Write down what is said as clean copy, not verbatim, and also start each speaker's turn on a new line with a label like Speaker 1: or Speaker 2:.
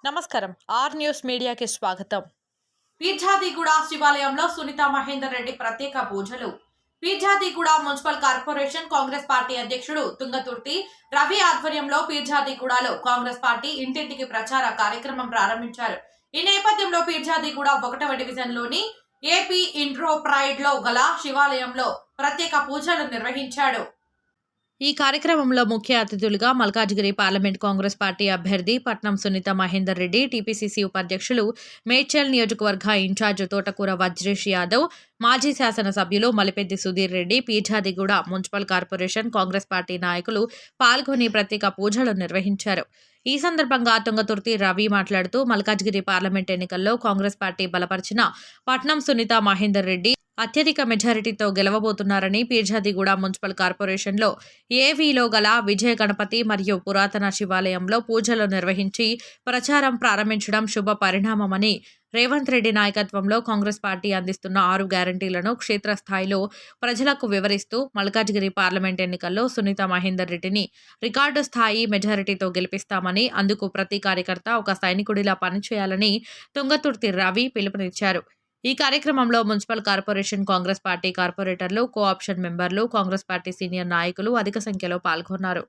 Speaker 1: నమస్కారం. Are news మీడియాకి స్వాగతం.
Speaker 2: పీర్జాదిగూడ శివాలయంలో సునీత మహేందర్ రెడ్డి ప్రత్యేక పూజలు. Peerzadiguda municipal corporation Congress party అధ్యక్షుడు తుంగతుర్తి రవి ఆధ్వర్యంలో పీర్జాదిగూడలో కాంగ్రెస్ పార్టీ ఇంటింటికి ప్రచార కార్యక్రమం ప్రారంభించారు. ఈ నేపథ్యంలో పీర్జాదిగూడ 1వ డివిజన్లోని ఏపీ ఇండ్రో ప్రైడ్ లో గల శివాలయంలో ప్రత్యేక పూజలు నిర్వహించాడు.
Speaker 1: ఈ కార్యక్రమంలో ముఖ్య అతిథులుగా మల్కాజ్గిరి పార్లమెంట్ కాంగ్రెస్ పార్టీ అభ్యర్థి పట్నం సునీత మహేందర్ రెడ్డి, టీపీసీసీ ఉపాధ్యక్షులు, మేడ్చల్ నియోజకవర్గ ఇన్ఛార్జ్ తోటకూర వజ్రేష్ యాదవ్, మాజీ శాసనసభ్యులు Malipeddi Sudheer Reddy, Peerzadiguda municipal corporation Congress party నాయకులు పాల్గొని ప్రత్యేక పూజలు నిర్వహించారు. ఈ సందర్భంగా తుంగతుర్తి రవి మాట్లాడుతూ మల్కాజ్గిరి పార్లమెంట్ ఎన్నికల్లో కాంగ్రెస్ పార్టీ బలపరిచిన పట్నం సునీత మహేందర్ రెడ్డి అత్యధిక మెజారిటీతో గెలవబోతున్నారని, పీర్జాదిగూడ మున్సిపల్ కార్పొరేషన్లో ఏవీలో గల విజయ గణపతి మరియు పురాతన శివాలయంలో పూజలు నిర్వహించి ప్రచారం ప్రారంభించడం శుభ పరిణామమని, రేవంత్ రెడ్డి నాయకత్వంలో కాంగ్రెస్ పార్టీ అందిస్తున్న 6 గ్యారంటీలను క్షేత్రస్థాయిలో ప్రజలకు వివరిస్తూ మల్కాజ్గిరి పార్లమెంట్ ఎన్నికల్లో సునీత మహేందర్ రెడ్డిని రికార్డు స్థాయి మెజారిటీతో గెలిపిస్తామని, అందుకు ప్రతి కార్యకర్త ఒక సైనికుడిలా పనిచేయాలని తుంగతుర్తి రవి పిలుపునిచ్చారు. ఈ కార్యక్రమంలో మున్సిపల్ కార్పొరేషన్ కాంగ్రెస్ పార్టీ కార్పొరేటర్లు, కోఆప్షన్ మెంబర్లు, కాంగ్రెస్ పార్టీ సీనియర్ నాయకులు అధిక సంఖ్యలో పాల్గొన్నారు.